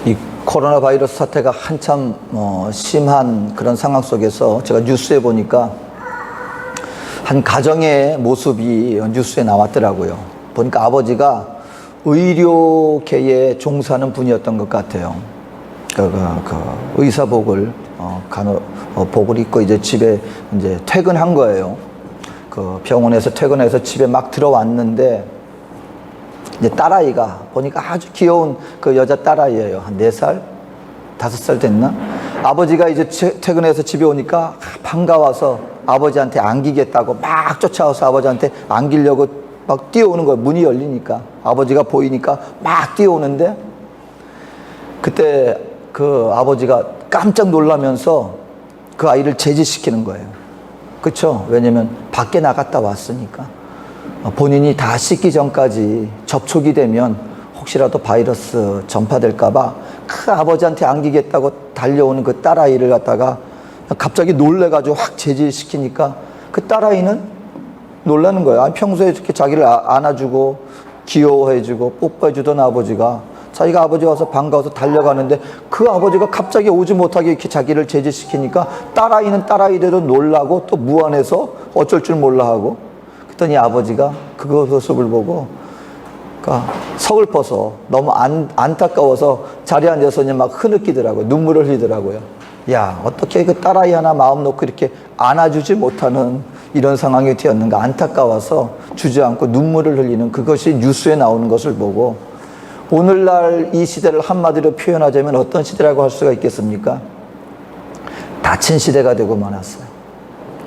이 코로나 바이러스 사태가 한참 심한 그런 상황 속에서 제가 뉴스에 보니까 한 가정의 모습이 뉴스에 나왔더라고요. 보니까 아버지가 의료계에 종사하는 분이었던 것 같아요. 그 의사복을 복을 입고 이제 집에 이제 퇴근한 거예요. 그 병원에서 퇴근해서 집에 막 들어왔는데 이제 딸아이가 보니까 아주 귀여운 그 여자 딸아이예요. 한 4살? 5살 됐나? 아버지가 이제 퇴근해서 집에 오니까 반가워서 아버지한테 안기겠다고 막 쫓아와서 아버지한테 안기려고 막 뛰어오는 거예요. 문이 열리니까. 아버지가 보이니까 막 뛰어오는데 그때 그 아버지가 깜짝 놀라면서 그 아이를 제지시키는 거예요. 그렇죠? 왜냐면 밖에 나갔다 왔으니까. 본인이 다 씻기 전까지 접촉이 되면 혹시라도 바이러스 전파될까봐 그 아버지한테 안기겠다고 달려오는 그 딸아이를 갖다가 갑자기 놀래가지고 확 제지시키니까 그 딸아이는 놀라는 거예요. 아니, 평소에 이렇게 자기를 안아주고 귀여워해주고 뽀뽀해주던 아버지가 자기가 아버지 와서 반가워서 달려가는데 그 아버지가 갑자기 오지 못하게 이렇게 자기를 제지시키니까 딸아이는 딸아이대로 놀라고 또 무안해서 어쩔 줄 몰라 하고 그랬더니 아버지가 그 모습을 보고 서글퍼서 너무 안타까워서 자리에 앉아서 그냥 막 흐느끼더라고요. 눈물을 흘리더라고요. 야, 어떻게 그 딸아이 하나 마음 놓고 이렇게 안아주지 못하는 이런 상황이 되었는가 안타까워서 주저앉고 눈물을 흘리는 그것이 뉴스에 나오는 것을 보고 오늘날 이 시대를 한마디로 표현하자면 어떤 시대라고 할 수가 있겠습니까? 닫힌 시대가 되고 말았어요.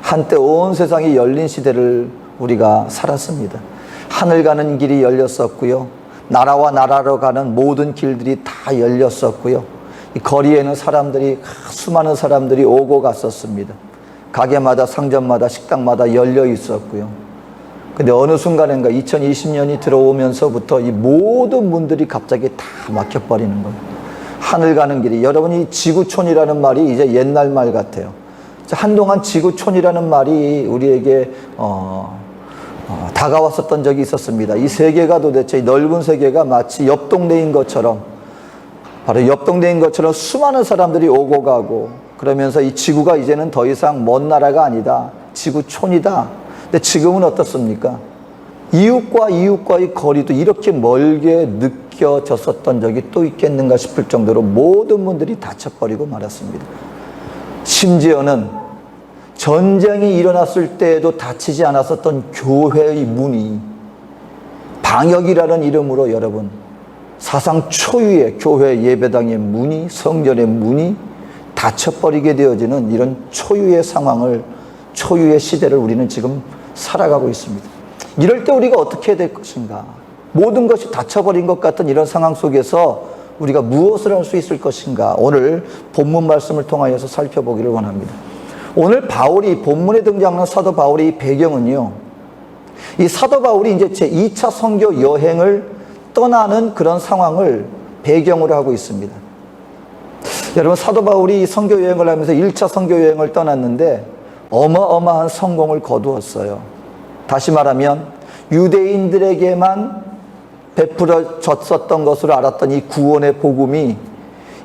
한때 온 세상이 열린 시대를 우리가 살았습니다. 하늘 가는 길이 열렸었고요. 나라와 나라로 가는 모든 길들이 다 열렸었고요. 이 거리에는 수많은 사람들이 오고 갔었습니다. 가게마다 상점마다 식당마다 열려 있었고요. 근데 어느 순간인가 2020년이 들어오면서부터 이 모든 문들이 갑자기 다 막혀버리는 거예요. 하늘 가는 길이. 여러분, 이 지구촌이라는 말이 이제 옛날 말 같아요. 한동안 지구촌이라는 말이 우리에게 다가왔었던 적이 있었습니다. 이 세계가 도대체 이 넓은 세계가 마치 옆 동네인 것처럼 바로 옆 동네인 것처럼 수많은 사람들이 오고 가고 그러면서 이 지구가 이제는 더 이상 먼 나라가 아니다. 지구촌이다. 근데 지금은 어떻습니까? 이웃과의 거리도 이렇게 멀게 느껴졌었던 적이 또 있겠는가 싶을 정도로 모든 문들이 닫혀버리고 말았습니다. 심지어는 전쟁이 일어났을 때에도 닫히지 않았었던 교회의 문이 방역이라는 이름으로 여러분 사상 초유의 교회 예배당의 문이 성전의 문이 닫혀버리게 되어지는 이런 초유의 상황을 초유의 시대를 우리는 지금 살아가고 있습니다. 이럴 때 우리가 어떻게 해야 될 것인가? 모든 것이 닫혀버린 것 같은 이런 상황 속에서 우리가 무엇을 할 수 있을 것인가? 오늘 본문 말씀을 통하여서 살펴보기를 원합니다. 오늘 본문에 등장하는 사도 바울의 배경은요, 이 사도 바울이 이제 제 2차 선교 여행을 떠나는 그런 상황을 배경으로 하고 있습니다. 여러분, 사도 바울이 선교 여행을 하면서 1차 선교 여행을 떠났는데 어마어마한 성공을 거두었어요. 다시 말하면 유대인들에게만 베풀어졌었던 것으로 알았던 이 구원의 복음이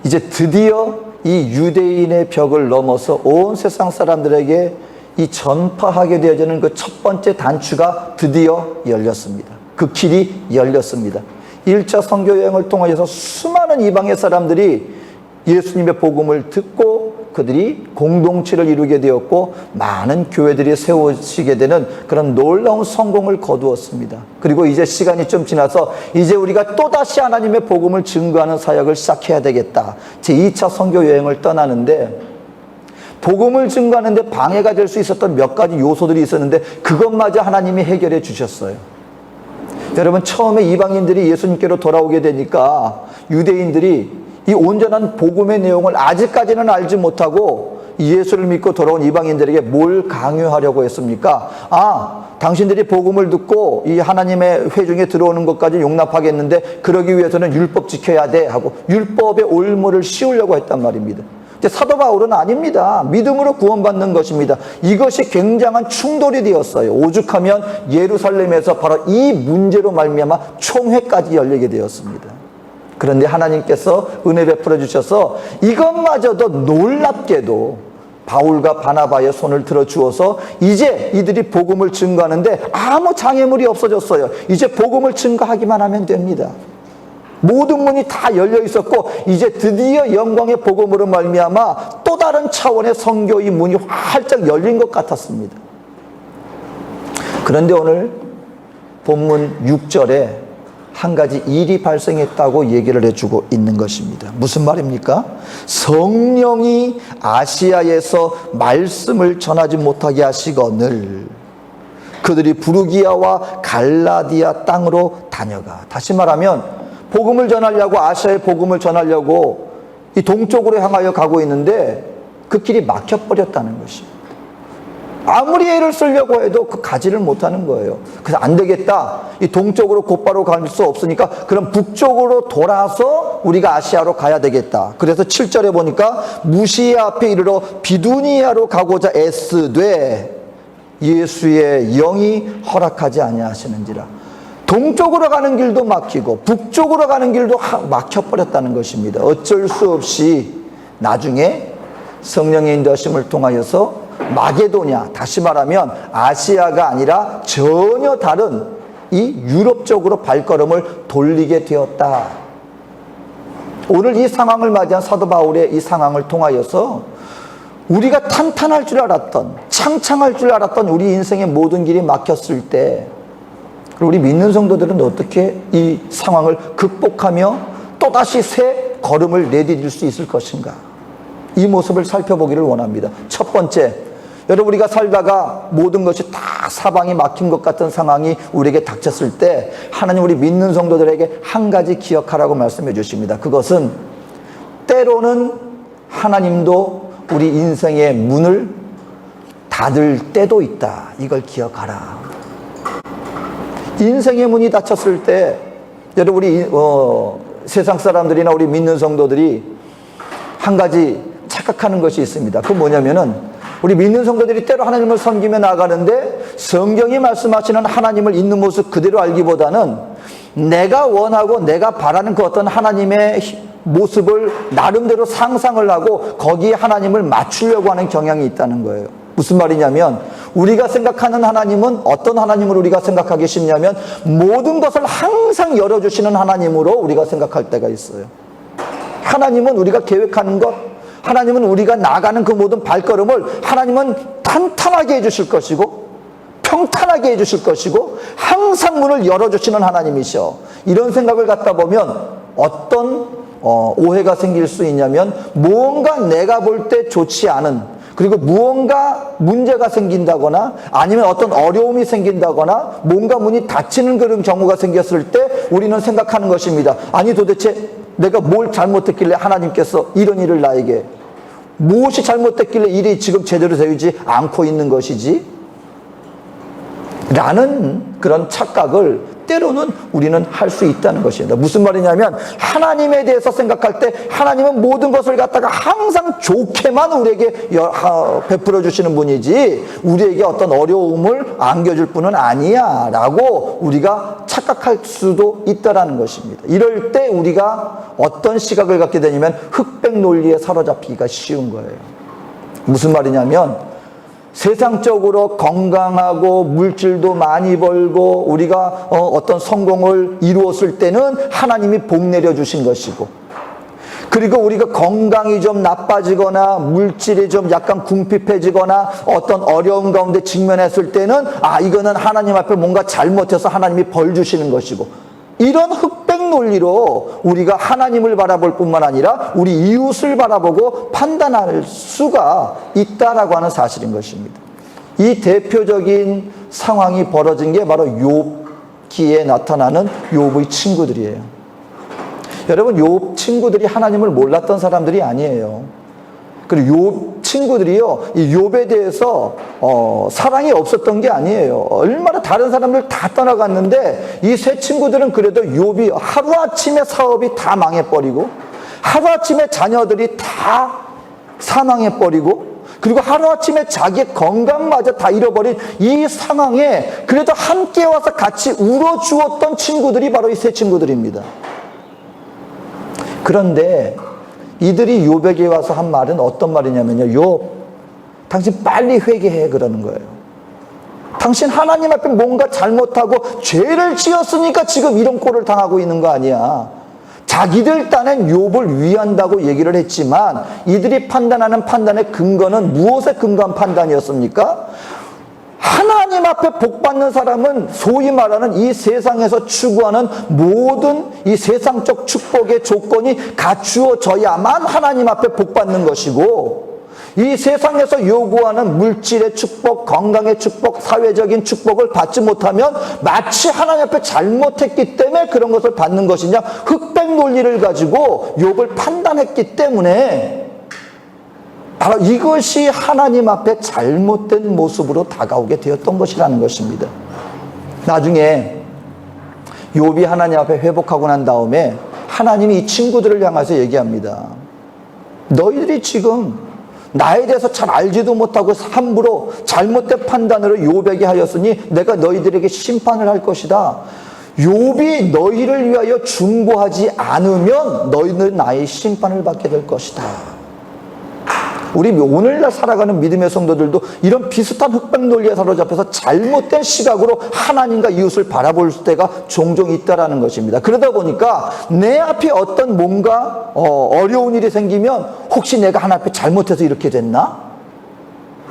이제 드디어 이 유대인의 벽을 넘어서 온 세상 사람들에게 이 전파하게 되어지는 그 첫 번째 단추가 드디어 열렸습니다. 그 길이 열렸습니다. 1차 선교 여행을 통해서 수많은 이방의 사람들이 예수님의 복음을 듣고 그들이 공동체를 이루게 되었고 많은 교회들이 세워지게 되는 그런 놀라운 성공을 거두었습니다. 그리고 이제 시간이 좀 지나서 이제 우리가 또다시 하나님의 복음을 증거하는 사역을 시작해야 되겠다. 제2차 선교 여행을 떠나는데 복음을 증거하는데 방해가 될 수 있었던 몇 가지 요소들이 있었는데 그것마저 하나님이 해결해 주셨어요. 여러분, 처음에 이방인들이 예수님께로 돌아오게 되니까 유대인들이 이 온전한 복음의 내용을 아직까지는 알지 못하고 예수를 믿고 돌아온 이방인들에게 뭘 강요하려고 했습니까? 당신들이 복음을 듣고 이 하나님의 회중에 들어오는 것까지 용납하겠는데 그러기 위해서는 율법 지켜야 돼 하고 율법의 올무를 씌우려고 했단 말입니다. 사도 바울은 아닙니다. 믿음으로 구원받는 것입니다. 이것이 굉장한 충돌이 되었어요. 오죽하면 예루살렘에서 바로 이 문제로 말미암아 총회까지 열리게 되었습니다. 그런데 하나님께서 은혜 베풀어 주셔서 이것마저도 놀랍게도 바울과 바나바의 손을 들어 주어서 이제 이들이 복음을 증거하는데 아무 장애물이 없어졌어요. 이제 복음을 증거하기만 하면 됩니다. 모든 문이 다 열려 있었고 이제 드디어 영광의 복음으로 말미암아 또 다른 차원의 선교의 문이 활짝 열린 것 같았습니다. 그런데 오늘 본문 6절에 한 가지 일이 발생했다고 얘기를 해주고 있는 것입니다. 무슨 말입니까? 성령이 아시아에서 말씀을 전하지 못하게 하시거늘 그들이 부르기아와 갈라디아 땅으로 다녀가. 다시 말하면 복음을 전하려고, 아시아의 복음을 전하려고 이 동쪽으로 향하여 가고 있는데 그 길이 막혀버렸다는 것입니다. 아무리 애를 쓰려고 해도 그 가지를 못하는 거예요. 그래서 안 되겠다. 이 동쪽으로 곧바로 갈 수 없으니까 그럼 북쪽으로 돌아서 우리가 아시아로 가야 되겠다. 그래서 7절에 보니까 무시아 앞에 이르러 비두니아로 가고자 애쓰되 예수의 영이 허락하지 아니하시는지라. 동쪽으로 가는 길도 막히고 북쪽으로 가는 길도 막혀버렸다는 것입니다. 어쩔 수 없이 나중에 성령의 인도하심을 통하여서 마게도냐, 다시 말하면 아시아가 아니라 전혀 다른 이 유럽 쪽으로 발걸음을 돌리게 되었다. 오늘 이 상황을 맞이한 사도 바울의 이 상황을 통하여서 우리가 탄탄할 줄 알았던, 창창할 줄 알았던 우리 인생의 모든 길이 막혔을 때 우리 믿는 성도들은 어떻게 이 상황을 극복하며 또다시 새 걸음을 내디딜 수 있을 것인가? 이 모습을 살펴보기를 원합니다. 첫 번째, 여러분 우리가 살다가 모든 것이 다 사방이 막힌 것 같은 상황이 우리에게 닥쳤을 때 하나님 우리 믿는 성도들에게 한 가지 기억하라고 말씀해 주십니다. 그것은 때로는 하나님도 우리 인생의 문을 닫을 때도 있다. 이걸 기억하라. 인생의 문이 닫혔을 때 여러분 우리 세상 사람들이나 우리 믿는 성도들이 한 가지 착각하는 것이 있습니다. 그건 뭐냐면은 우리 믿는 성도들이 때로 하나님을 섬기며 나가는데 성경이 말씀하시는 하나님을 있는 모습 그대로 알기보다는 내가 원하고 내가 바라는 그 어떤 하나님의 모습을 나름대로 상상을 하고 거기에 하나님을 맞추려고 하는 경향이 있다는 거예요. 무슨 말이냐면 우리가 생각하는 하나님은 어떤 하나님을 우리가 생각하기 쉽냐면 모든 것을 항상 열어주시는 하나님으로 우리가 생각할 때가 있어요. 하나님은 우리가 계획하는 것, 하나님은 우리가 나가는 그 모든 발걸음을 하나님은 탄탄하게 해주실 것이고 평탄하게 해주실 것이고 항상 문을 열어주시는 하나님이셔. 이런 생각을 갖다 보면 어떤 오해가 생길 수 있냐면 무언가 내가 볼 때 좋지 않은 그리고 무언가 문제가 생긴다거나 아니면 어떤 어려움이 생긴다거나 뭔가 문이 닫히는 그런 경우가 생겼을 때 우리는 생각하는 것입니다. 아니 도대체 내가 뭘 잘못했길래 하나님께서 이런 일을 나에게 무엇이 잘못됐길래 일이 지금 제대로 되지 않고 있는 것이지? 라는 그런 착각을 때로는 우리는 할 수 있다는 것입니다. 무슨 말이냐면 하나님에 대해서 생각할 때 하나님은 모든 것을 갖다가 항상 좋게만 우리에게 베풀어 주시는 분이지 우리에게 어떤 어려움을 안겨줄 분은 아니야 라고 우리가 착각할 수도 있다는 것입니다. 이럴 때 우리가 어떤 시각을 갖게 되냐면 흑백 논리에 사로잡히기가 쉬운 거예요. 무슨 말이냐면 세상적으로 건강하고 물질도 많이 벌고 우리가 어떤 성공을 이루었을 때는 하나님이 복 내려주신 것이고 그리고 우리가 건강이 좀 나빠지거나 물질이 좀 약간 궁핍해지거나 어떤 어려움 가운데 직면했을 때는 이거는 하나님 앞에 뭔가 잘못해서 하나님이 벌 주시는 것이고 이런 흑백 논리로 우리가 하나님을 바라볼 뿐만 아니라 우리 이웃을 바라보고 판단할 수가 있다라고 하는 사실인 것입니다. 이 대표적인 상황이 벌어진 게 바로 욥기에 나타나는 욥의 친구들이에요. 여러분 욥 친구들이 하나님을 몰랐던 사람들이 아니에요. 그리고 욥 친구들이요, 이 욥에 대해서 사랑이 없었던 게 아니에요. 얼마나 다른 사람들 다 떠나갔는데 이 세 친구들은 그래도 욥이 하루아침에 사업이 다 망해버리고 하루아침에 자녀들이 다 사망해버리고 그리고 하루아침에 자기의 건강마저 다 잃어버린 이 상황에 그래도 함께 와서 같이 울어주었던 친구들이 바로 이 세 친구들입니다. 그런데 이들이 욥에게 와서 한 말은 어떤 말이냐면요. 욥, 당신 빨리 회개해 그러는 거예요. 당신 하나님 앞에 뭔가 잘못하고 죄를 지었으니까 지금 이런 꼴을 당하고 있는 거 아니야. 자기들 딴엔 욥을 위한다고 얘기를 했지만 이들이 판단하는 판단의 근거는 무엇에 근거한 판단이었습니까? 하나님 앞에 복받는 사람은 소위 말하는 이 세상에서 추구하는 모든 이 세상적 축복의 조건이 갖추어져야만 하나님 앞에 복받는 것이고, 이 세상에서 요구하는 물질의 축복, 건강의 축복, 사회적인 축복을 받지 못하면 마치 하나님 앞에 잘못했기 때문에 그런 것을 받는 것이냐, 흑백 논리를 가지고 욥을 판단했기 때문에 바로 이것이 하나님 앞에 잘못된 모습으로 다가오게 되었던 것이라는 것입니다. 나중에 욥이 하나님 앞에 회복하고 난 다음에 하나님이 이 친구들을 향해서 얘기합니다. 너희들이 지금 나에 대해서 잘 알지도 못하고 함부로 잘못된 판단으로 욥에게 하였으니 내가 너희들에게 심판을 할 것이다. 욥이 너희를 위하여 중보하지 않으면 너희는 나의 심판을 받게 될 것이다. 우리 오늘날 살아가는 믿음의 성도들도 이런 비슷한 흑백 논리에 사로잡혀서 잘못된 시각으로 하나님과 이웃을 바라볼 때가 종종 있다라는 것입니다. 그러다 보니까 내 앞에 어떤 뭔가 어려운 일이 생기면 혹시 내가 하나님 앞에 잘못해서 이렇게 됐나?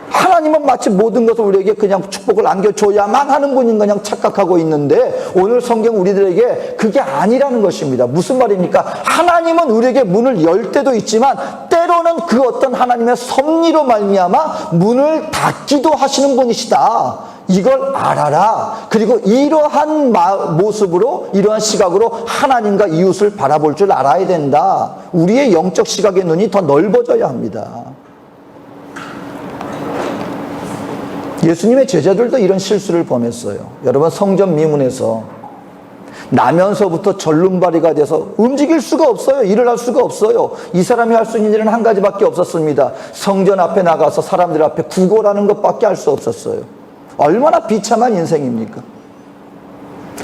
하나님은 마치 모든 것을 우리에게 그냥 축복을 안겨줘야만 하는 분인 그냥 착각하고 있는데, 오늘 성경 우리들에게 그게 아니라는 것입니다. 무슨 말입니까? 하나님은 우리에게 문을 열 때도 있지만 때로는 그 어떤 하나님의 섭리로 말미암아 문을 닫기도 하시는 분이시다. 이걸 알아라. 그리고 이러한 모습으로, 이러한 시각으로 하나님과 이웃을 바라볼 줄 알아야 된다. 우리의 영적 시각의 눈이 더 넓어져야 합니다. 예수님의 제자들도 이런 실수를 범했어요. 여러분, 성전 미문에서 나면서부터 절름발이가 돼서 움직일 수가 없어요. 일을 할 수가 없어요. 이 사람이 할 수 있는 일은 한 가지밖에 없었습니다. 성전 앞에 나가서 사람들 앞에 구걸하는 것밖에 할 수 없었어요. 얼마나 비참한 인생입니까?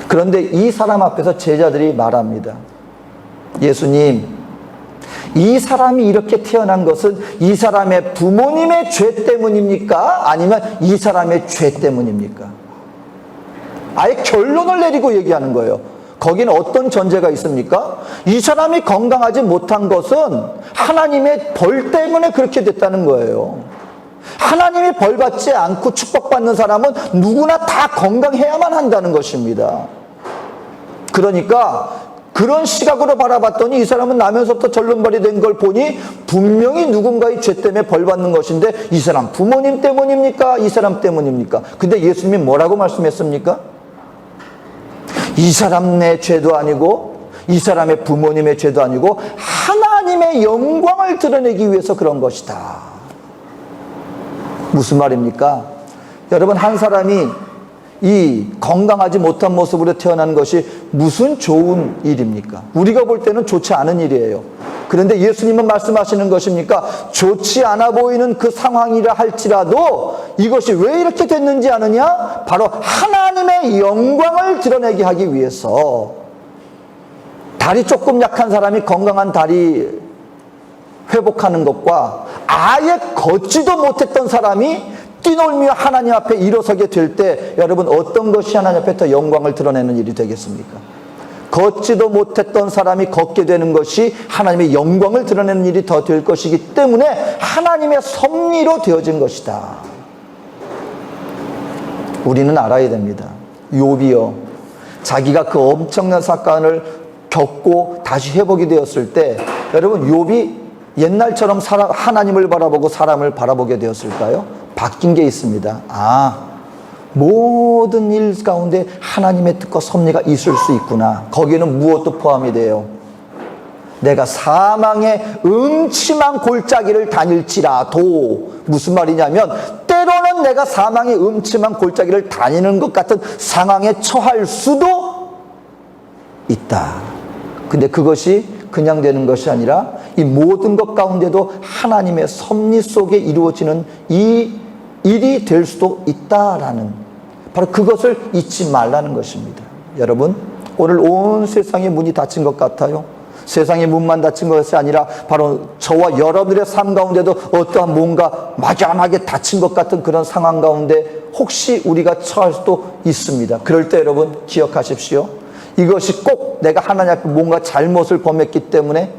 그런데 이 사람 앞에서 제자들이 말합니다. 예수님, 이 사람이 이렇게 태어난 것은 이 사람의 부모님의 죄 때문입니까? 아니면 이 사람의 죄 때문입니까? 아예 결론을 내리고 얘기하는 거예요. 거기는 어떤 전제가 있습니까? 이 사람이 건강하지 못한 것은 하나님의 벌 때문에 그렇게 됐다는 거예요. 하나님이 벌 받지 않고 축복받는 사람은 누구나 다 건강해야만 한다는 것입니다. 그러니까 그런 시각으로 바라봤더니 이 사람은 나면서부터 절름발이 된 걸 보니 분명히 누군가의 죄 때문에 벌 받는 것인데, 이 사람 부모님 때문입니까? 이 사람 때문입니까? 근데 예수님이 뭐라고 말씀했습니까? 이 사람의 죄도 아니고 이 사람의 부모님의 죄도 아니고 하나님의 영광을 드러내기 위해서 그런 것이다. 무슨 말입니까? 여러분, 한 사람이 이 건강하지 못한 모습으로 태어난 것이 무슨 좋은 일입니까? 우리가 볼 때는 좋지 않은 일이에요. 그런데 예수님은 말씀하시는 것입니까? 좋지 않아 보이는 그 상황이라 할지라도 이것이 왜 이렇게 됐는지 아느냐? 바로 하나님의 영광을 드러내게 하기 위해서. 다리 조금 약한 사람이 건강한 다리 회복하는 것과 아예 걷지도 못했던 사람이 뛰놀며 하나님 앞에 일어서게 될 때, 여러분, 어떤 것이 하나님 앞에 더 영광을 드러내는 일이 되겠습니까? 걷지도 못했던 사람이 걷게 되는 것이 하나님의 영광을 드러내는 일이 더 될 것이기 때문에 하나님의 섭리로 되어진 것이다. 우리는 알아야 됩니다. 욥이요, 자기가 그 엄청난 사건을 겪고 다시 회복이 되었을 때, 여러분, 욥이 옛날처럼 하나님을 바라보고 사람을 바라보게 되었을까요? 바뀐 게 있습니다. 모든 일 가운데 하나님의 뜻과 섭리가 있을 수 있구나. 거기에는 무엇도 포함이 돼요. 내가 사망의 음침한 골짜기를 다닐지라도, 무슨 말이냐면 때로는 내가 사망의 음침한 골짜기를 다니는 것 같은 상황에 처할 수도 있다. 근데 그것이 그냥 되는 것이 아니라 이 모든 것 가운데도 하나님의 섭리 속에 이루어지는 이 일이 될 수도 있다라는, 바로 그것을 잊지 말라는 것입니다. 여러분, 오늘 온 세상의 문이 닫힌 것 같아요. 세상의 문만 닫힌 것이 아니라 바로 저와 여러분들의 삶 가운데도 어떠한 뭔가 막연하게 닫힌 것 같은 그런 상황 가운데 혹시 우리가 처할 수도 있습니다. 그럴 때 여러분 기억하십시오. 이것이 꼭 내가 하나님 앞에 뭔가 잘못을 범했기 때문에,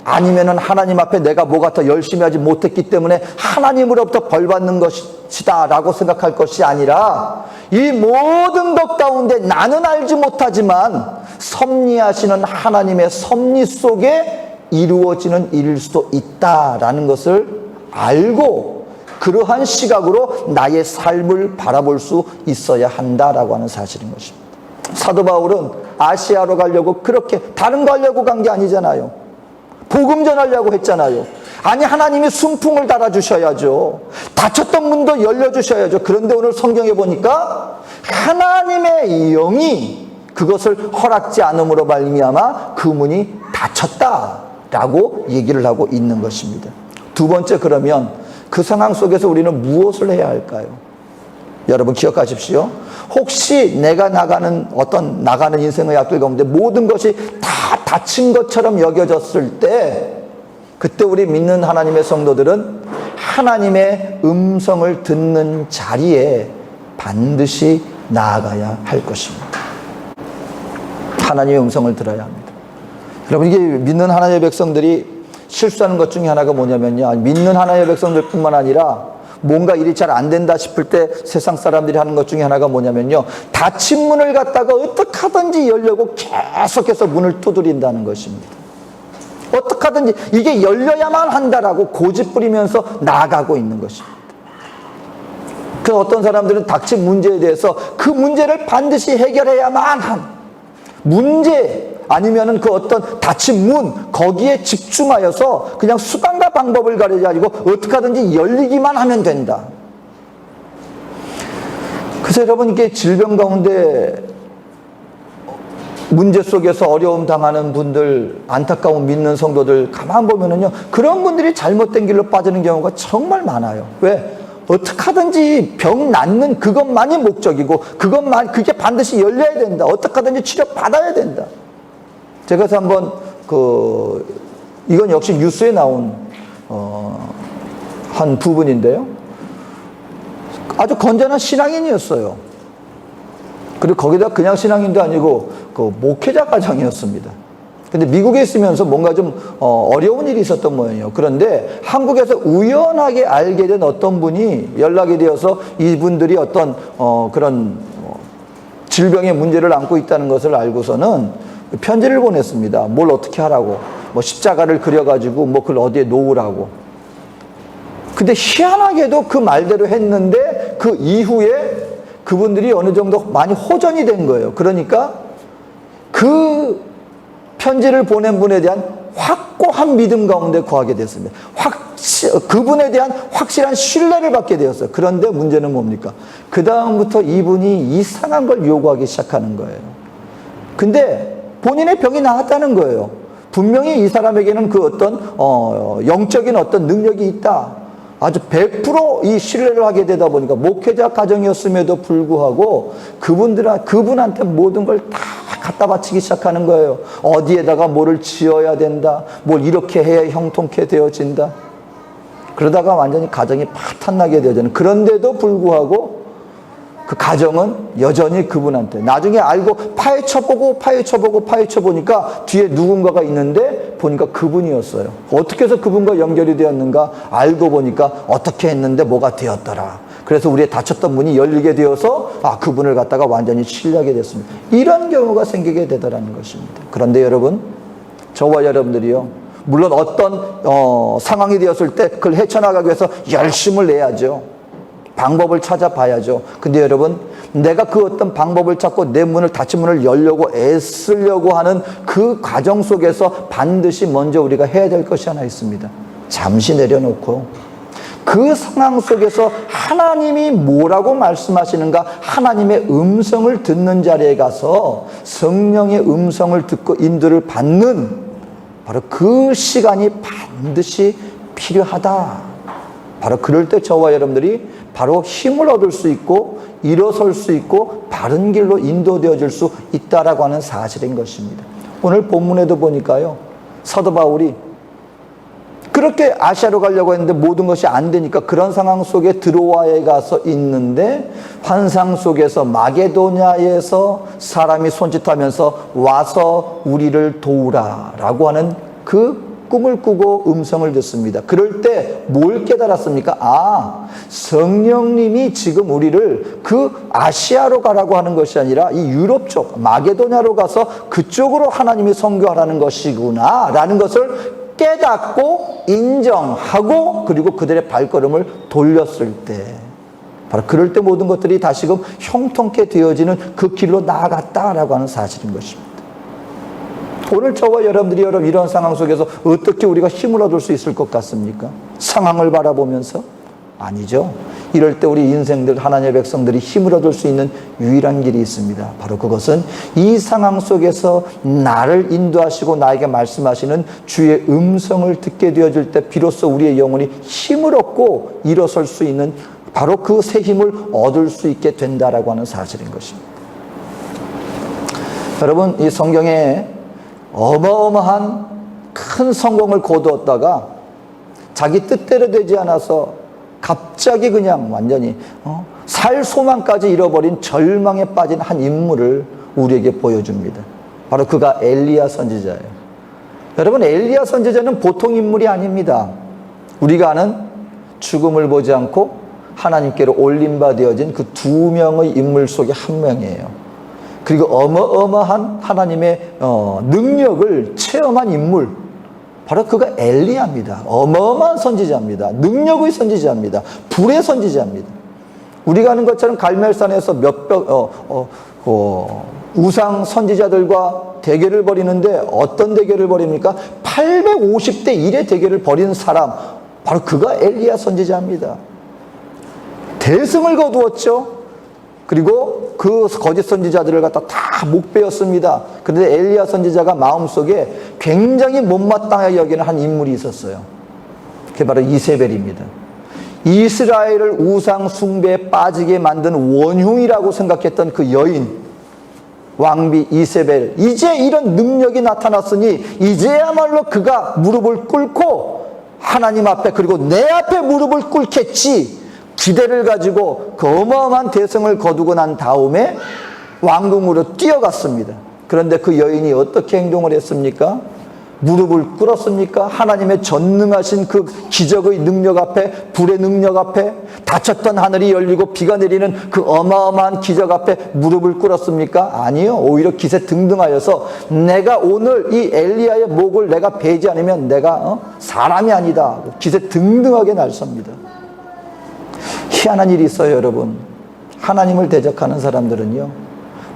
아니면은 하나님 앞에 내가 뭐가 더 열심히 하지 못했기 때문에 하나님으로부터 벌 받는 것이다 라고 생각할 것이 아니라, 이 모든 것 가운데 나는 알지 못하지만 섭리하시는 하나님의 섭리 속에 이루어지는 일일 수도 있다라는 것을 알고 그러한 시각으로 나의 삶을 바라볼 수 있어야 한다라고 하는 사실인 것입니다. 사도 바울은 아시아로 가려고 그렇게 다른 거 하려고 간 게 아니잖아요. 복음 전하려고 했잖아요. 아니, 하나님이 순풍을 달아주셔야죠. 닫혔던 문도 열려주셔야죠. 그런데 오늘 성경에 보니까 하나님의 영이 그것을 허락지 않음으로 말미암아 그 문이 닫혔다라고 얘기를 하고 있는 것입니다. 두 번째, 그러면 그 상황 속에서 우리는 무엇을 해야 할까요? 여러분 기억하십시오. 혹시 내가 나가는 인생의 앞길 가운데 모든 것이 다 닫힌 것처럼 여겨졌을 때, 그때 우리 믿는 하나님의 성도들은 하나님의 음성을 듣는 자리에 반드시 나아가야 할 것입니다. 하나님의 음성을 들어야 합니다. 여러분, 이게 믿는 하나님의 백성들이 실수하는 것 중에 하나가 뭐냐면요, 믿는 하나님의 백성들뿐만 아니라 뭔가 일이 잘 안 된다 싶을 때 세상 사람들이 하는 것 중에 하나가 뭐냐면요, 닫힌 문을 갖다가 어떻게 하든지 열려고 계속해서 문을 두드린다는 것입니다. 어떻게 하든지 이게 열려야만 한다라고 고집 부리면서 나아가고 있는 것입니다. 그 어떤 사람들은 닥친 문제에 대해서 그 문제를 반드시 해결해야만 한 문제, 아니면은 그 어떤 닫힌 문, 거기에 집중하여서 그냥 수단과 방법을 가려가지고 어떻게 하든지 열리기만 하면 된다. 그래서 여러분, 이게 질병 가운데 문제 속에서 어려움 당하는 분들, 안타까운 믿는 성도들 가만 보면은요, 그런 분들이 잘못된 길로 빠지는 경우가 정말 많아요. 왜? 어떻게 하든지 병 낫는 그것만이 목적이고, 그게 반드시 열려야 된다. 어떻게 하든지 치료 받아야 된다. 제가 그래서 한번 이건 역시 뉴스에 나온 한 부분인데요, 아주 건전한 신앙인이었어요. 그리고 거기다 그냥 신앙인도 아니고 그 목회자 가정이었습니다. 근데 미국에 있으면서 뭔가 좀 어려운 일이 있었던 모양이에요. 그런데 한국에서 우연하게 알게 된 어떤 분이 연락이 되어서 이분들이 어떤 그런 질병의 문제를 안고 있다는 것을 알고서는 편지를 보냈습니다. 뭘 어떻게 하라고, 뭐 십자가를 그려가지고 뭐 그걸 어디에 놓으라고. 근데 희한하게도 그 말대로 했는데 그 이후에 그분들이 어느 정도 많이 호전이 된 거예요. 그러니까 그 편지를 보낸 분에 대한 확고한 믿음 가운데 거하게 됐습니다. 그분에 대한 확실한 신뢰를 받게 되었어요. 그런데 문제는 뭡니까? 그 다음부터 이분이 이상한 걸 요구하기 시작하는 거예요. 근데 본인의 병이 나았다는 거예요. 분명히 이 사람에게는 그 어떤 영적인 어떤 능력이 있다. 아주 100% 이 신뢰를 하게 되다 보니까 목회자 가정이었음에도 불구하고 그분한테 모든 걸 다 갖다 바치기 시작하는 거예요. 어디에다가 뭐를 지어야 된다. 뭘 이렇게 해야 형통케 되어진다. 그러다가 완전히 가정이 파탄나게 되어지는, 그런데도 불구하고 그 가정은 여전히 그분한테, 나중에 알고 파헤쳐보니까 뒤에 누군가가 있는데 보니까 그분이었어요. 어떻게 해서 그분과 연결이 되었는가 알고 보니까 어떻게 했는데 뭐가 되었더라. 그래서 우리의 닫혔던 문이 열리게 되어서 그분을 갖다가 완전히 신뢰하게 됐습니다. 이런 경우가 생기게 되더라는 것입니다. 그런데 여러분, 저와 여러분들이요, 물론 어떤 상황이 되었을 때 그걸 헤쳐나가기 위해서 열심을 내야죠. 방법을 찾아봐야죠. 근데 여러분, 내가 그 어떤 방법을 찾고 내 문을, 닫힌 문을 열려고 애쓰려고 하는 그 과정 속에서 반드시 먼저 우리가 해야 될 것이 하나 있습니다. 잠시 내려놓고 그 상황 속에서 하나님이 뭐라고 말씀하시는가, 하나님의 음성을 듣는 자리에 가서 성령의 음성을 듣고 인도를 받는 바로 그 시간이 반드시 필요하다. 바로 그럴 때 저와 여러분들이 바로 힘을 얻을 수 있고 일어설 수 있고 바른 길로 인도되어질 수 있다라고 하는 사실인 것입니다. 오늘 본문에도 보니까요, 사도 바울이 그렇게 아시아로 가려고 했는데 모든 것이 안 되니까 그런 상황 속에 드로아에 가서 있는데 환상 속에서 마게도냐에서 사람이 손짓하면서 와서 우리를 도우라 라고 하는 그 꿈을 꾸고 음성을 듣습니다. 그럴 때 뭘 깨달았습니까? 아, 성령님이 지금 우리를 그 아시아로 가라고 하는 것이 아니라 이 유럽 쪽 마게도냐로 가서 그쪽으로 하나님이 선교하라는 것이구나 라는 것을 깨닫고 인정하고 그리고 그들의 발걸음을 돌렸을 때 바로 그럴 때 모든 것들이 다시금 형통케 되어지는 그 길로 나아갔다라고 하는 사실인 것입니다. 오늘 저와 여러분들이 이런 상황 속에서 어떻게 우리가 힘을 얻을 수 있을 것 같습니까? 상황을 바라보면서? 아니죠. 이럴 때 우리 인생들 하나님의 백성들이 힘을 얻을 수 있는 유일한 길이 있습니다. 바로 그것은 이 상황 속에서 나를 인도하시고 나에게 말씀하시는 주의 음성을 듣게 되어질 때 비로소 우리의 영혼이 힘을 얻고 일어설 수 있는 바로 그 새 힘을 얻을 수 있게 된다라고 하는 사실인 것입니다. 여러분, 이 성경에 어마어마한 큰 성공을 거두었다가 자기 뜻대로 되지 않아서 갑자기 그냥 완전히 살 소망까지 잃어버린 절망에 빠진 한 인물을 우리에게 보여줍니다. 바로 그가 엘리야 선지자예요. 여러분, 엘리야 선지자는 보통 인물이 아닙니다. 우리가 아는 죽음을 보지 않고 하나님께로 올림바 되어진 그 두 명의 인물 속에 한 명이에요. 그리고 어마어마한 하나님의 능력을 체험한 인물, 바로 그가 엘리야입니다. 어마어마한 선지자입니다. 능력의 선지자입니다. 불의 선지자입니다. 우리가 아는 것처럼 갈멜산에서 우상 선지자들과 대결을 벌이는데 어떤 대결을 벌입니까? 850대 1의 대결을 벌이는 사람, 바로 그가 엘리야 선지자입니다. 대승을 거두었죠. 그리고 그 거짓 선지자들을 갖다 다 목베었습니다. 그런데 엘리야 선지자가 마음속에 굉장히 못마땅하게 여기는 한 인물이 있었어요. 그게 바로 이세벨입니다. 이스라엘을 우상 숭배에 빠지게 만든 원흉이라고 생각했던 그 여인, 왕비 이세벨, 이제 이런 능력이 나타났으니 이제야말로 그가 무릎을 꿇고 하나님 앞에, 그리고 내 앞에 무릎을 꿇겠지 기대를 가지고 그 어마어마한 대승을 거두고 난 다음에 왕궁으로 뛰어갔습니다. 그런데 그 여인이 어떻게 행동을 했습니까? 무릎을 꿇었습니까? 하나님의 전능하신 그 기적의 능력 앞에, 불의 능력 앞에, 닫혔던 하늘이 열리고 비가 내리는 그 어마어마한 기적 앞에 무릎을 꿇었습니까? 아니요. 오히려 기세등등하여서 내가 오늘 이 엘리야의 목을 내가 베지 않으면 내가 사람이 아니다. 기세등등하게 날섭니다. 희한한 일이 있어요, 여러분. 하나님을 대적하는 사람들은요,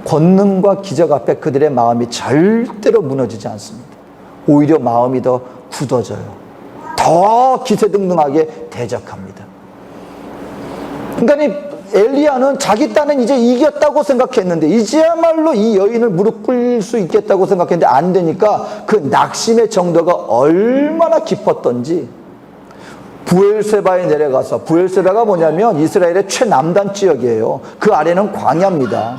권능과 기적 앞에 그들의 마음이 절대로 무너지지 않습니다. 오히려 마음이 더 굳어져요. 더 기세등등하게 대적합니다. 그러니까 엘리야는 자기 딴은 이제 이겼다고 생각했는데, 이제야말로 이 여인을 무릎 꿇을 수 있겠다고 생각했는데 안 되니까 그 낙심의 정도가 얼마나 깊었던지 부엘세바에 내려가서, 부엘세바가 뭐냐면 이스라엘의 최남단 지역이에요. 그 아래는 광야입니다.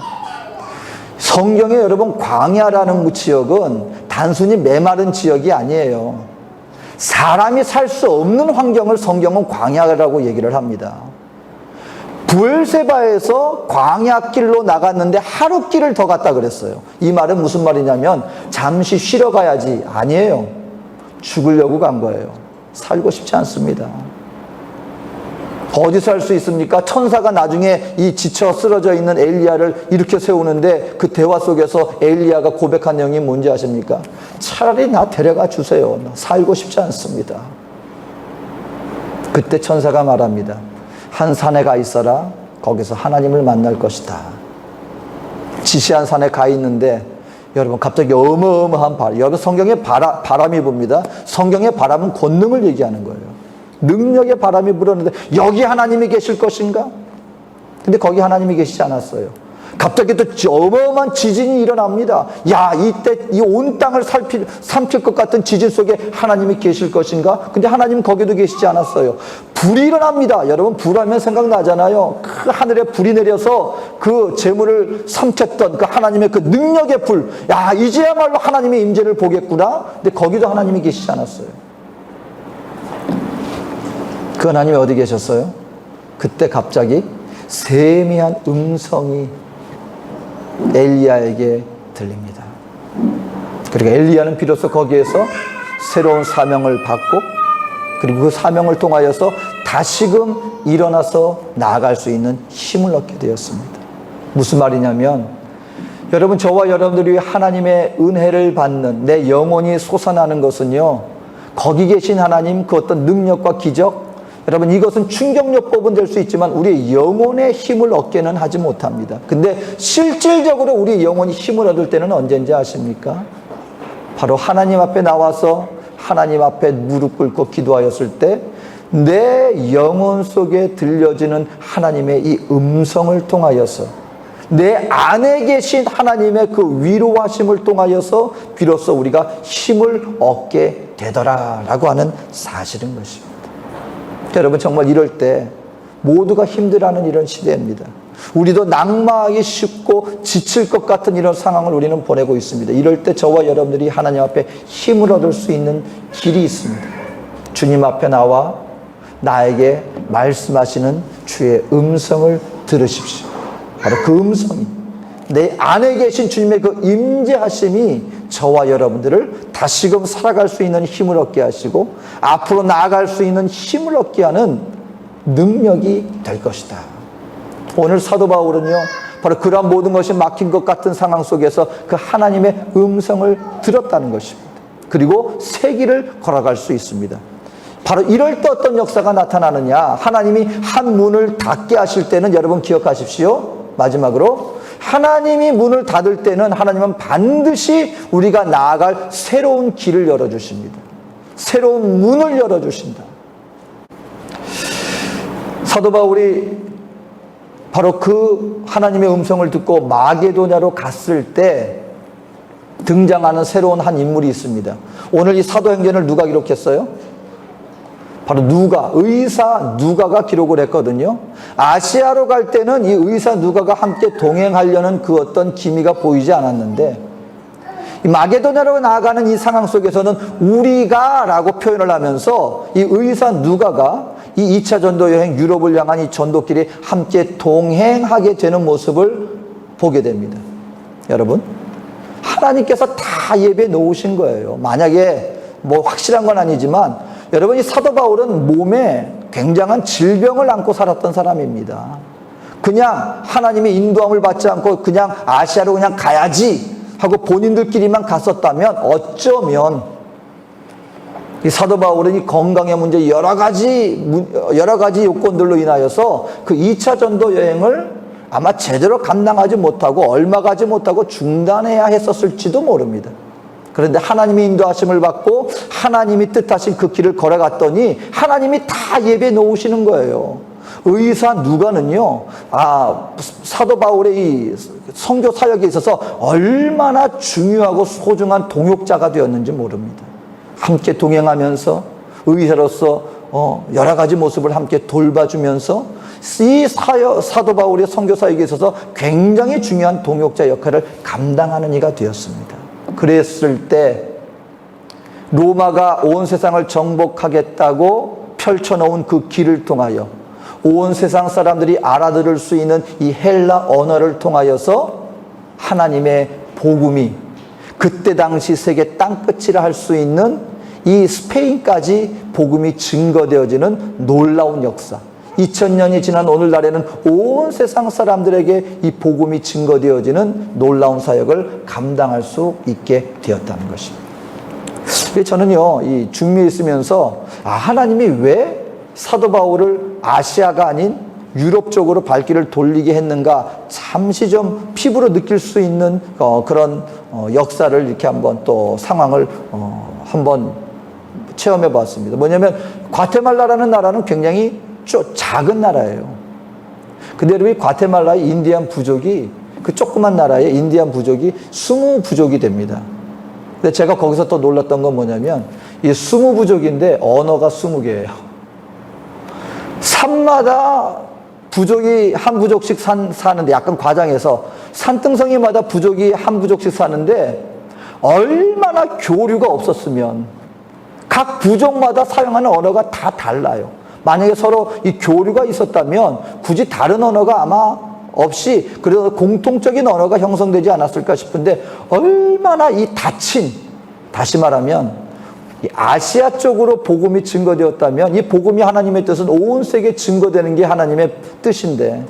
성경에 여러분, 광야라는 지역은 단순히 메마른 지역이 아니에요. 사람이 살 수 없는 환경을 성경은 광야라고 얘기를 합니다. 부엘세바에서 광야길로 나갔는데 하루 길을 더 갔다 그랬어요. 이 말은 무슨 말이냐면 잠시 쉬러 가야지. 아니에요. 죽으려고 간 거예요. 살고 싶지 않습니다. 어디서 할 수 있습니까? 천사가 나중에 이 지쳐 쓰러져 있는 엘리야를 일으켜 세우는데 그 대화 속에서 엘리야가 고백한 내용이 뭔지 아십니까? 차라리 나 데려가 주세요. 나 살고 싶지 않습니다. 그때 천사가 말합니다. 한 산에 가 있어라. 거기서 하나님을 만날 것이다. 지시한 산에 가 있는데 여러분, 갑자기 어마어마한 바람, 여러분 성경에 바람이 붑니다. 성경의 바람은 권능을 얘기하는 거예요. 능력의 바람이 불었는데 여기 하나님이 계실 것인가? 근데 거기 하나님이 계시지 않았어요. 갑자기 또 어마어마한 지진이 일어납니다. 야, 이때 이 온 땅을 삼킬 것 같은 지진 속에 하나님이 계실 것인가? 근데 하나님은 거기도 계시지 않았어요. 불이 일어납니다. 여러분, 불하면 생각나잖아요. 그 하늘에 불이 내려서 그 재물을 삼켰던 그 하나님의 그 능력의 불. 야, 이제야말로 하나님의 임재를 보겠구나. 근데 거기도 하나님이 계시지 않았어요. 그 하나님이 어디 계셨어요? 그때 갑자기 세미한 음성이 엘리야에게 들립니다. 그러니까 엘리야는 비로소 거기에서 새로운 사명을 받고, 그리고 그 사명을 통하여서 다시금 일어나서 나아갈 수 있는 힘을 얻게 되었습니다. 무슨 말이냐면, 여러분, 저와 여러분들이 하나님의 은혜를 받는, 내 영혼이 솟아나는 것은요, 거기 계신 하나님 그 어떤 능력과 기적, 여러분, 이것은 충격요법은 될 수 있지만 우리의 영혼의 힘을 얻게는 하지 못합니다. 근데 실질적으로 우리 영혼이 힘을 얻을 때는 언제인지 아십니까? 바로 하나님 앞에 나와서 하나님 앞에 무릎 꿇고 기도하였을 때 내 영혼 속에 들려지는 하나님의 이 음성을 통하여서, 내 안에 계신 하나님의 그 위로하심을 통하여서 비로소 우리가 힘을 얻게 되더라라고 하는 사실인 것입니다. 여러분, 정말 이럴 때 모두가 힘들어하는 이런 시대입니다. 우리도 낙마하기 쉽고 지칠 것 같은 이런 상황을 우리는 보내고 있습니다. 이럴 때 저와 여러분들이 하나님 앞에 힘을 얻을 수 있는 길이 있습니다. 주님 앞에 나와 나에게 말씀하시는 주의 음성을 들으십시오. 바로 그 음성이, 내 안에 계신 주님의 그 임재하심이 저와 여러분들을 다시금 살아갈 수 있는 힘을 얻게 하시고 앞으로 나아갈 수 있는 힘을 얻게 하는 능력이 될 것이다. 오늘 사도 바울은요, 바로 그러한 모든 것이 막힌 것 같은 상황 속에서 그 하나님의 음성을 들었다는 것입니다. 그리고 새 길을 걸어갈 수 있습니다. 바로 이럴 때 어떤 역사가 나타나느냐, 하나님이 한 문을 닫게 하실 때는 여러분 기억하십시오. 마지막으로, 하나님이 문을 닫을 때는 하나님은 반드시 우리가 나아갈 새로운 길을 열어주십니다. 새로운 문을 열어주신다. 사도 바울이 바로 그 하나님의 음성을 듣고 마게도냐로 갔을 때 등장하는 새로운 한 인물이 있습니다. 오늘 이 사도행전을 누가 기록했어요? 바로 누가, 의사 누가가 기록을 했거든요. 아시아로 갈 때는 이 의사 누가가 함께 동행하려는 그 어떤 기미가 보이지 않았는데, 이 마게도냐로 나아가는 이 상황 속에서는 우리가 라고 표현을 하면서 이 의사 누가가 이 2차 전도 여행 유럽을 향한 이 전도길에 함께 동행하게 되는 모습을 보게 됩니다. 여러분, 하나님께서 다 예배해 놓으신 거예요. 만약에 뭐 확실한 건 아니지만 여러분, 이 사도 바울은 몸에 굉장한 질병을 안고 살았던 사람입니다. 그냥 하나님의 인도함을 받지 않고 그냥 아시아로 그냥 가야지 하고 본인들끼리만 갔었다면 어쩌면 이 사도 바울은 이 건강의 문제 여러 가지 요건들로 인하여서 그 2차 전도 여행을 아마 제대로 감당하지 못하고 얼마 가지 못하고 중단해야 했었을지도 모릅니다. 그런데 하나님의 인도하심을 받고 하나님이 뜻하신 그 길을 걸어갔더니 하나님이 다 예배해 놓으시는 거예요. 의사 누가는요, 사도 바울의 이 선교 사역에 있어서 얼마나 중요하고 소중한 동역자가 되었는지 모릅니다. 함께 동행하면서 의사로서 여러 가지 모습을 함께 돌봐주면서 이 사도 바울의 선교 사역에 있어서 굉장히 중요한 동역자 역할을 감당하는 이가 되었습니다. 그랬을 때 로마가 온 세상을 정복하겠다고 펼쳐놓은 그 길을 통하여 온 세상 사람들이 알아들을 수 있는 이 헬라 언어를 통하여서 하나님의 복음이 그때 당시 세계 땅끝이라 할 수 있는 이 스페인까지 복음이 증거되어지는 놀라운 역사, 2000년이 지난 오늘날에는 온 세상 사람들에게 이 복음이 증거되어지는 놀라운 사역을 감당할 수 있게 되었다는 것입니다. 저는요, 이 중미에 있으면서 하나님이 왜 사도 바울을 아시아가 아닌 유럽 쪽으로 발길을 돌리게 했는가 잠시 좀 피부로 느낄 수 있는 그런 역사를 이렇게 한번 또 상황을 한번 체험해 봤습니다. 뭐냐면 과테말라라는 나라는 굉장히 작은 나라예요. 근데 여러분, 과테말라의 인디안 부족이 그 조그만 나라에 인디안 부족이 20부족이 됩니다. 근데 제가 거기서 또 놀랐던 건 뭐냐면 이 20부족인데 언어가 20개예요. 산마다 부족이 한 부족씩 사는데, 약간 과장해서 산등성이마다 부족이 한 부족씩 사는데 얼마나 교류가 없었으면 각 부족마다 사용하는 언어가 다 달라요. 만약에 서로 이 교류가 있었다면 굳이 다른 언어가 아마 없이 그래도 공통적인 언어가 형성되지 않았을까 싶은데, 얼마나 이 다시 말하면 이 아시아 쪽으로 복음이 증거되었다면, 이 복음이 하나님의 뜻은 온 세계에 증거되는 게 하나님의 뜻인데,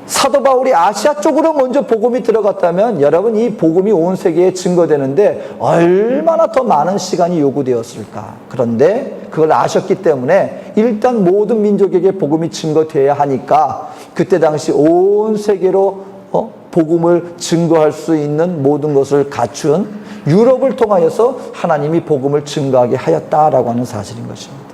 사도 바울이 아시아 쪽으로 먼저 복음이 들어갔다면 여러분 이 복음이 온 세계에 증거되는데 얼마나 더 많은 시간이 요구되었을까. 그런데 그걸 아셨기 때문에 일단 모든 민족에게 복음이 증거되어야 하니까 그때 당시 온 세계로 복음을 증거할 수 있는 모든 것을 갖춘 유럽을 통하여서 하나님이 복음을 증거하게 하였다라고 하는 사실인 것입니다.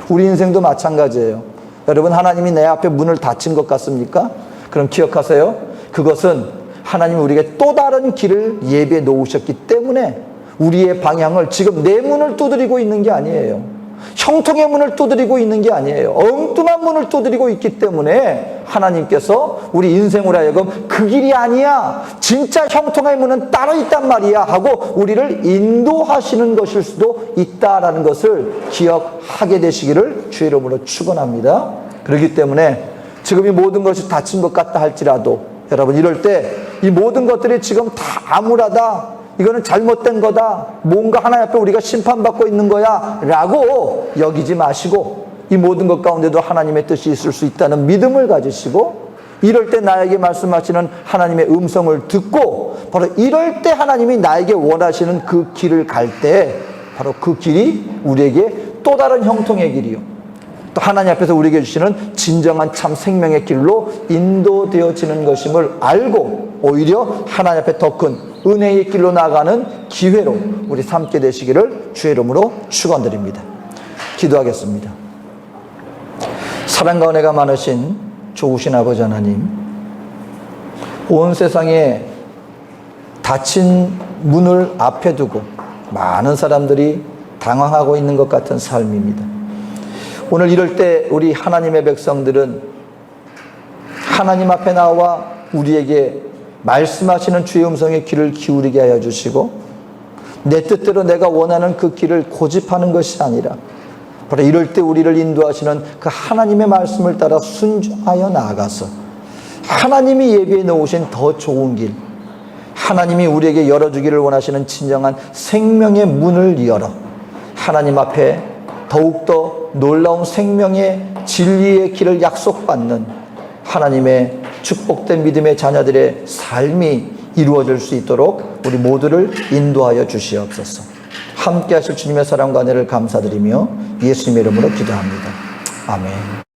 우리 인생도 마찬가지예요. 여러분, 하나님이 내 앞에 문을 닫힌 것 같습니까? 그럼 기억하세요. 그것은 하나님이 우리에게 또 다른 길을 예비해 놓으셨기 때문에 우리의 방향을 지금 내 문을 두드리고 있는 게 아니에요. 형통의 문을 두드리고 있는 게 아니에요. 엉뚱한 문을 두드리고 있기 때문에 하나님께서 우리 인생으로 하여금 그 길이 아니야, 진짜 형통의 문은 따로 있단 말이야 하고 우리를 인도하시는 것일 수도 있다라는 것을 기억하게 되시기를 주의 이름으로 축원합니다. 그렇기 때문에 지금 이 모든 것이 닫힌 것 같다 할지라도 여러분, 이럴 때 이 모든 것들이 지금 다 암울하다, 이거는 잘못된 거다, 뭔가 하나님 앞에 우리가 심판받고 있는 거야 라고 여기지 마시고 이 모든 것 가운데도 하나님의 뜻이 있을 수 있다는 믿음을 가지시고, 이럴 때 나에게 말씀하시는 하나님의 음성을 듣고 바로 이럴 때 하나님이 나에게 원하시는 그 길을 갈 때 바로 그 길이 우리에게 또 다른 형통의 길이요, 또 하나님 앞에서 우리에게 주시는 진정한 참 생명의 길로 인도되어지는 것임을 알고 오히려 하나님 앞에 더 큰 은혜의 길로 나아가는 기회로 우리 삼게 되시기를 주의 이름으로 축원드립니다. 기도하겠습니다. 사랑과 은혜가 많으신 좋으신 아버지 하나님, 온 세상에 닫힌 문을 앞에 두고 많은 사람들이 당황하고 있는 것 같은 삶입니다. 오늘 이럴 때 우리 하나님의 백성들은 하나님 앞에 나와 우리에게 말씀하시는 주의 음성의 귀를 기울이게 하여 주시고, 내 뜻대로 내가 원하는 그 길을 고집하는 것이 아니라 바로 이럴 때 우리를 인도하시는 그 하나님의 말씀을 따라 순종하여 나아가서 하나님이 예비해 놓으신 더 좋은 길, 하나님이 우리에게 열어주기를 원하시는 진정한 생명의 문을 열어 하나님 앞에 더욱더 놀라운 생명의 진리의 길을 약속받는 하나님의 축복된 믿음의 자녀들의 삶이 이루어질 수 있도록 우리 모두를 인도하여 주시옵소서. 함께 하실 주님의 사랑과 은혜를 감사드리며 예수님의 이름으로 기도합니다. 아멘.